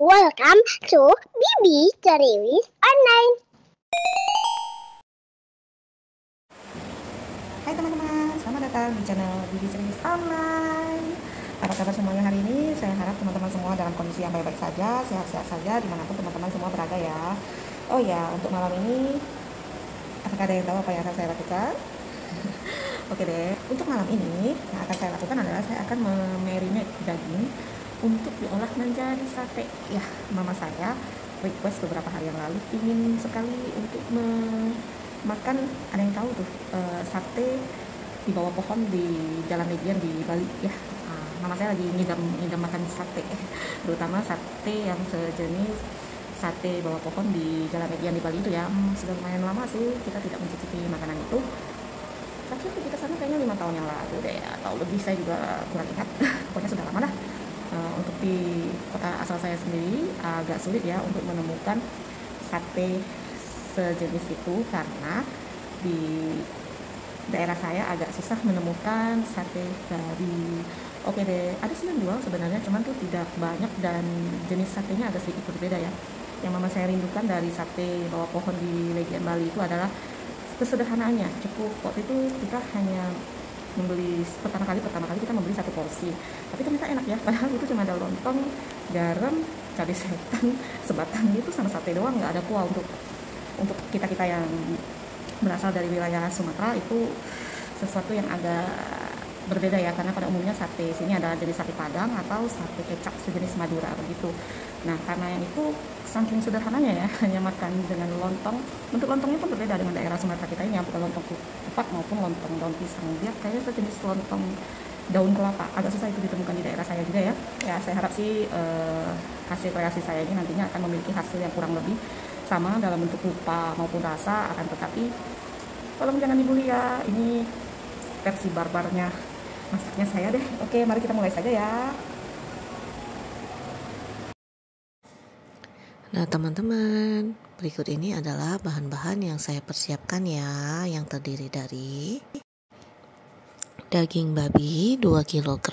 Welcome to Bibi Ceriwis Online. Hai teman-teman, selamat datang di channel Bibi Ceriwis Online. Apa kabar semuanya hari ini? Saya harap teman-teman semua dalam kondisi yang baik-baik saja, sehat-sehat saja dimanapun teman-teman semua berada ya. Oh ya, untuk malam ini apakah ada yang tahu apa yang akan saya lakukan? Oke deh, untuk malam ini yang akan saya lakukan adalah saya akan memarinate daging untuk diolah menjadi sate. Ya, mama saya request beberapa hari yang lalu ingin sekali untuk makan, ada yang tahu tuh sate di bawah pohon di Jalan Legian di Bali ya. Mama saya lagi ngidam makan sate, terutama sate yang sejenis sate bawah pohon di Jalan Legian di Bali itu ya. Sudah lumayan lama sih kita tidak mencicipi makanan itu. Terakhir kita sana kayaknya 5 tahun yang lalu deh, atau lebih, saya juga kurang ingat. Pokoknya sudah lama dah. Untuk di kota asal saya sendiri agak sulit ya untuk menemukan sate sejenis itu, karena di daerah saya agak susah menemukan sate dari, oke deh, ada sih yang jual sebenarnya, cuman tuh tidak banyak dan jenis satenya agak sedikit berbeda ya. Yang mama saya rindukan dari sate bawah pohon di Legian Bali itu adalah kesederhanaannya. Cukup waktu itu kita hanya membeli pertama kali kita membeli 1 porsi, tapi ternyata enak ya, padahal itu cuma ada lontong, garam, cabai setan, sebatang itu sama sate doang, nggak ada kuah. Untuk kita yang berasal dari wilayah Sumatera itu sesuatu yang agak berbeda ya, karena pada umumnya sate sini ada jenis sate Padang atau sate kecap sejenis Madura begitu. Nah, karena yang itu saking sederhananya ya, hanya makan dengan lontong. Bentuk lontongnya pun berbeda dengan daerah Sumatera kita ini ya, bukan lontong kupat maupun lontong daun pisang. Dia kayaknya sejenis lontong daun kelapa, agak susah itu ditemukan di daerah saya juga ya. Ya, saya harap sih hasil kreasi saya ini nantinya akan memiliki hasil yang kurang lebih sama dalam bentuk rupa maupun rasa, akan tetapi tolong jangan dibully ya, ini versi barbarnya masaknya saya deh. Oke, mari kita mulai saja ya. Nah teman-teman, berikut ini adalah bahan-bahan yang saya persiapkan ya, yang terdiri dari daging babi 2 kg,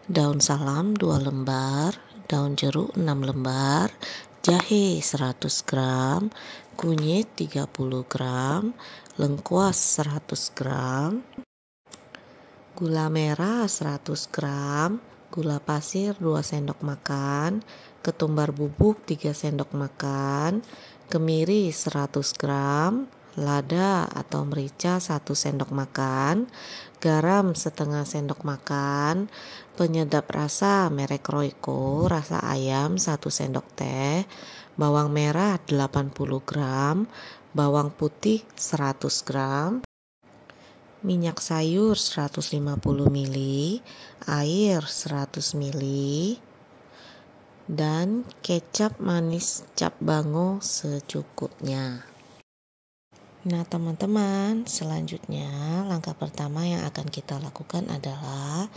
daun salam 2 lembar, daun jeruk 6 lembar, jahe 100 gram, kunyit 30 gram, lengkuas 100 gram, gula merah 100 gram, gula pasir 2 sendok makan, ketumbar bubuk 3 sendok makan, kemiri 100 gram, lada atau merica 1 sendok makan, garam setengah sendok makan, penyedap rasa merek Royco rasa ayam 1 sendok teh, bawang merah 80 gram, bawang putih 100 gram, minyak sayur 150 ml, air 100 ml, dan kecap manis cap bango secukupnya. Nah teman-teman, selanjutnya langkah pertama yang akan kita lakukan adalah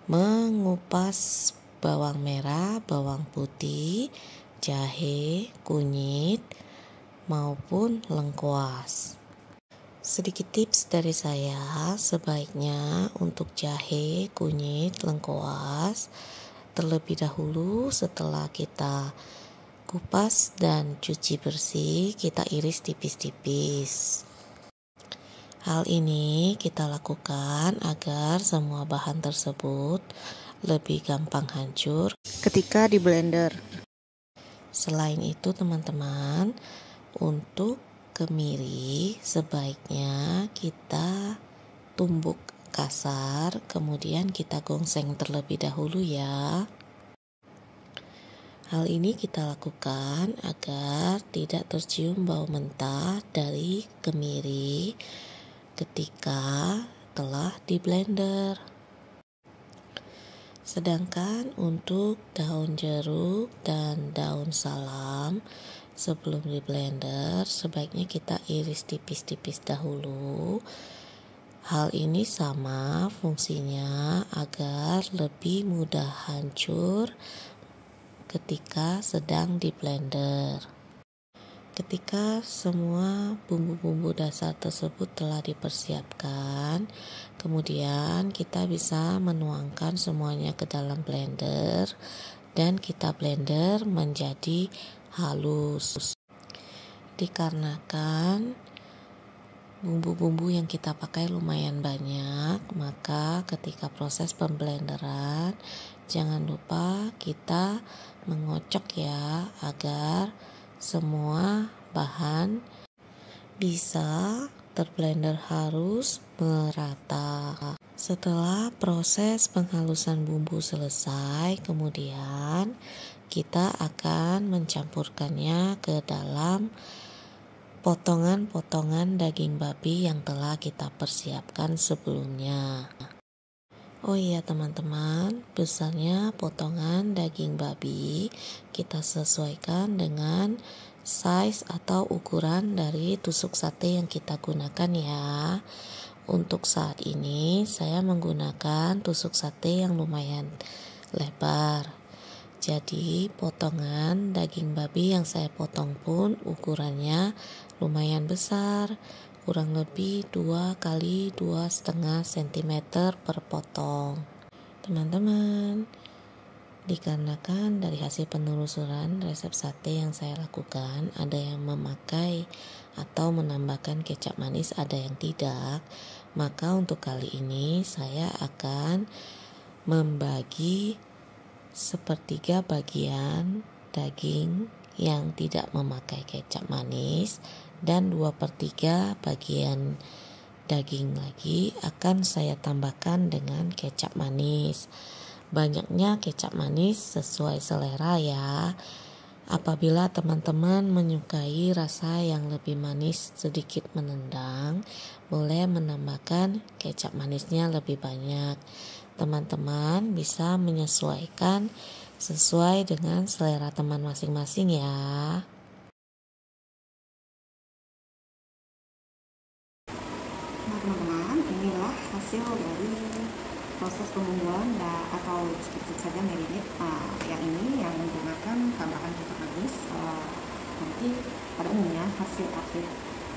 mengupas bawang merah, bawang putih, jahe, kunyit, maupun lengkuas. Sedikit tips dari saya, sebaiknya untuk jahe, kunyit, lengkuas terlebih dahulu setelah kita kupas dan cuci bersih, kita iris tipis-tipis. Hal ini kita lakukan agar semua bahan tersebut lebih gampang hancur ketika di blender. Selain itu teman-teman, untuk kemiri sebaiknya kita tumbuk kasar, kemudian kita gongseng terlebih dahulu ya. Hal ini kita lakukan agar tidak tercium bau mentah dari kemiri ketika telah di blender. Sedangkan untuk daun jeruk dan daun salam, sebelum di blender sebaiknya kita iris tipis-tipis dahulu. Hal ini sama fungsinya agar lebih mudah hancur ketika sedang di blender. Ketika semua bumbu-bumbu dasar tersebut telah dipersiapkan, kemudian kita bisa menuangkan semuanya ke dalam blender dan kita blender menjadi halus. Dikarenakan bumbu-bumbu yang kita pakai lumayan banyak, maka ketika proses pemblenderan jangan lupa kita mengocok ya, agar semua bahan bisa terblender harus merata. Setelah proses penghalusan bumbu selesai, kemudian kita akan mencampurkannya ke dalam potongan-potongan daging babi yang telah kita persiapkan sebelumnya. Oh iya teman-teman, besarnya potongan daging babi kita sesuaikan dengan size atau ukuran dari tusuk sate yang kita gunakan ya. Untuk saat ini saya menggunakan tusuk sate yang lumayan lebar. Jadi potongan daging babi yang saya potong pun ukurannya lumayan besar, kurang lebih 2 kali 2,5 cm per potong. Teman-teman, dikarenakan dari hasil penelusuran resep sate yang saya lakukan, ada yang memakai atau menambahkan kecap manis, ada yang tidak, maka untuk kali ini saya akan membagi sepertiga bagian daging yang tidak memakai kecap manis dan 2/3 bagian daging lagi akan saya tambahkan dengan kecap manis. Banyaknya kecap manis sesuai selera ya. Apabila teman-teman menyukai rasa yang lebih manis sedikit menendang, boleh menambahkan kecap manisnya lebih banyak. Teman-teman bisa menyesuaikan sesuai dengan selera teman masing-masing ya. Nah teman-teman, inilah hasil dari proses pembumbuan atau disebut saja marinade. Yang ini yang menggunakan tambahan kecap manis. Nanti pada umumnya hasil akhir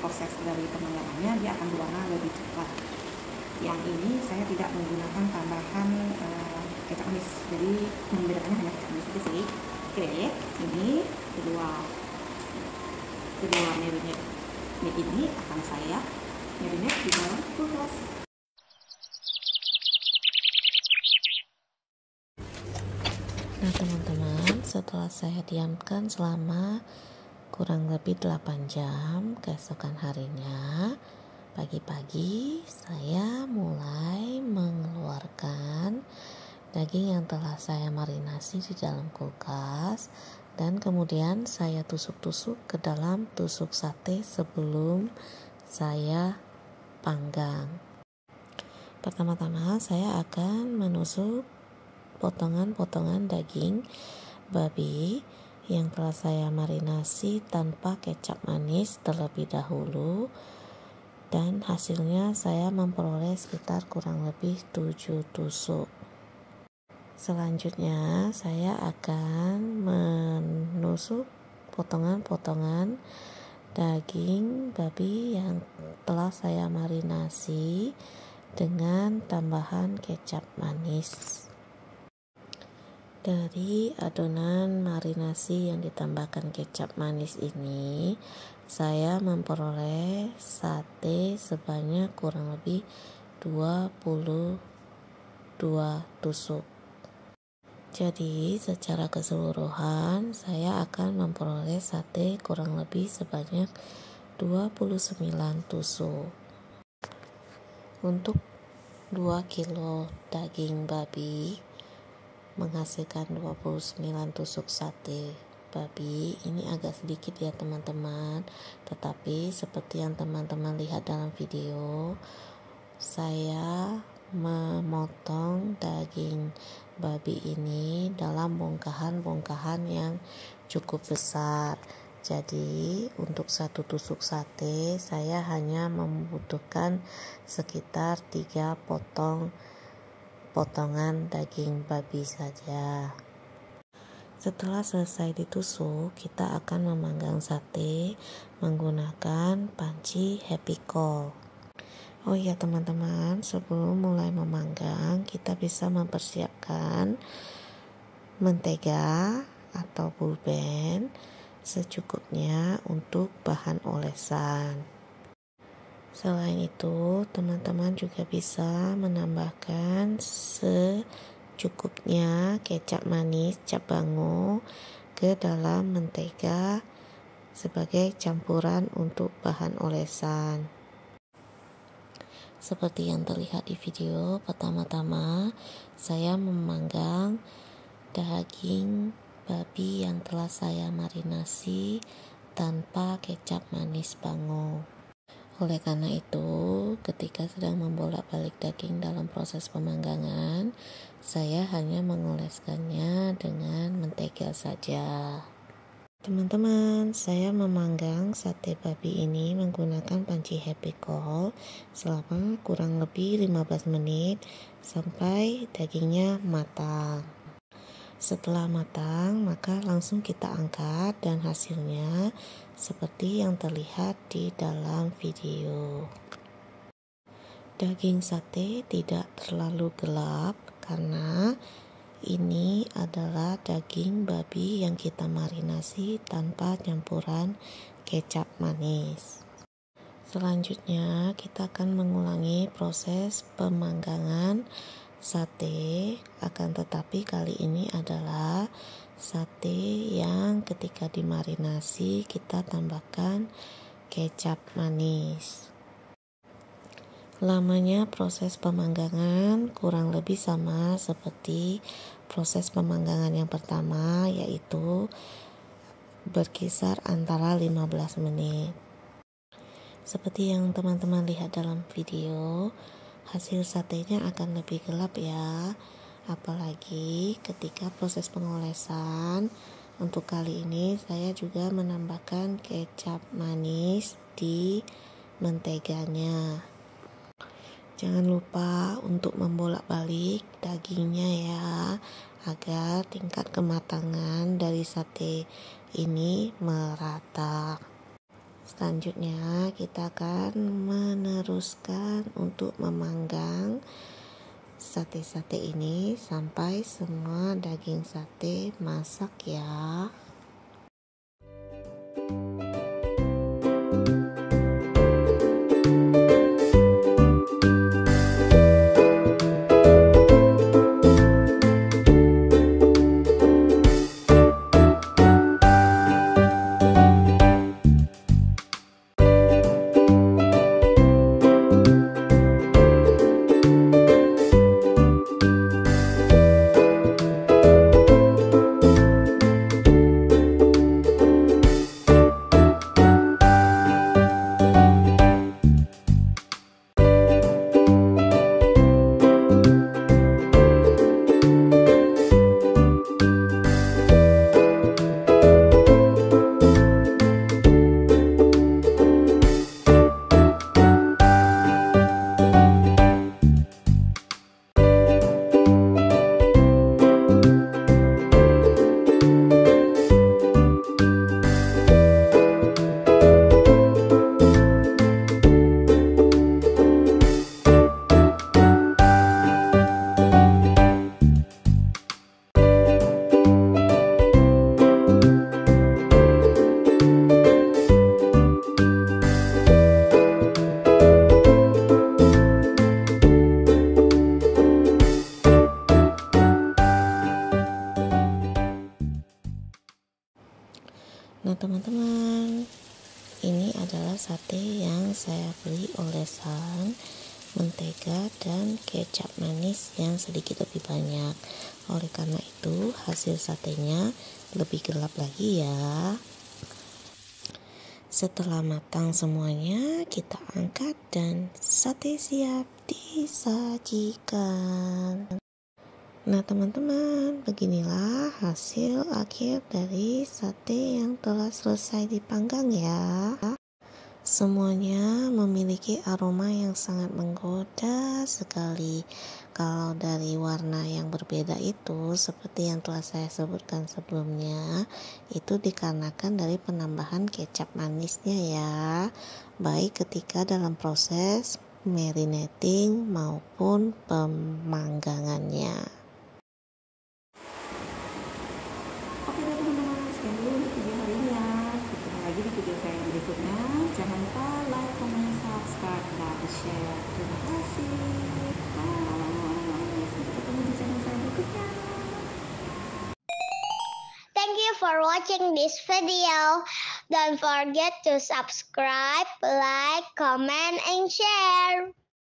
proses dari pengolahannya dia akan berwarna lebih cepat. Yang ini saya tidak menggunakan tambahan kecap manis, jadi membedakannya hanya kecap manis saja sih. Oke, ini kedua marinade ini akan saya marinade di dalam kulkas. Nah teman-teman, setelah saya diamkan selama kurang lebih 8 jam, keesokan harinya pagi-pagi saya mulai mengeluarkan daging yang telah saya marinasi di dalam kulkas, dan kemudian saya tusuk-tusuk ke dalam tusuk sate sebelum saya panggang. Pertama-tama saya akan menusuk potongan-potongan daging babi yang telah saya marinasi tanpa kecap manis terlebih dahulu, dan hasilnya saya memperoleh sekitar kurang lebih 7 tusuk. Selanjutnya saya akan menusuk potongan-potongan daging babi yang telah saya marinasi dengan tambahan kecap manis. Dari adonan marinasi yang ditambahkan kecap manis ini, saya memperoleh sate sebanyak kurang lebih 22 tusuk. Jadi secara keseluruhan saya akan memperoleh sate kurang lebih sebanyak 29 tusuk. Untuk 2 kilo daging babi menghasilkan 29 tusuk sate babi. Ini agak sedikit ya teman-teman, tetapi seperti yang teman-teman lihat dalam video, saya memotong daging babi ini dalam bongkahan-bongkahan yang cukup besar. Jadi untuk satu tusuk sate saya hanya membutuhkan sekitar 3 potongan daging babi saja. Setelah selesai ditusuk, kita akan memanggang sate menggunakan panci Happy Coil. Oh iya teman-teman, sebelum mulai memanggang kita bisa mempersiapkan mentega atau pulpen secukupnya untuk bahan olesan. Selain itu, teman-teman juga bisa menambahkan secukupnya kecap manis cap bango ke dalam mentega sebagai campuran untuk bahan olesan. Seperti yang terlihat di video, pertama-tama saya memanggang daging babi yang telah saya marinasi tanpa kecap manis bango. Oleh karena itu, ketika sedang membolak-balik daging dalam proses pemanggangan, saya hanya mengoleskannya dengan mentega saja. Teman-teman, saya memanggang sate babi ini menggunakan panci happy coil selama kurang lebih 15 menit sampai dagingnya matang. Setelah matang, maka langsung kita angkat dan hasilnya seperti yang terlihat di dalam video. Daging sate tidak terlalu gelap karena ini adalah daging babi yang kita marinasi tanpa campuran kecap manis. Selanjutnya kita akan mengulangi proses pemanggangan sate, akan tetapi kali ini adalah sate yang ketika dimarinasi kita tambahkan kecap manis. Lamanya proses pemanggangan kurang lebih sama seperti proses pemanggangan yang pertama, yaitu berkisar antara 15 menit. Seperti yang teman-teman lihat dalam video, hasil satenya akan lebih gelap ya, apalagi ketika proses pengolesan. Untuk kali ini saya juga menambahkan kecap manis di menteganya. Jangan lupa untuk membolak-balik dagingnya ya, agar tingkat kematangan dari sate ini merata. Selanjutnya kita akan meneruskan untuk memanggang sate-sate ini sampai semua daging sate masak ya. Nah teman-teman, ini adalah sate yang saya beli olesan mentega dan kecap manis yang sedikit lebih banyak. Oleh karena itu hasil satenya lebih gelap lagi ya. Setelah matang semuanya, kita angkat dan sate siap disajikan. Nah teman-teman, beginilah hasil akhir dari sate yang telah selesai dipanggang ya. Semuanya memiliki aroma yang sangat menggoda sekali. Kalau dari warna yang berbeda itu, seperti yang telah saya sebutkan sebelumnya, itu dikarenakan dari penambahan kecap manisnya ya, baik ketika dalam proses marinating maupun pemanggangannya. watching this video. Don't forget to subscribe, like, comment, and share.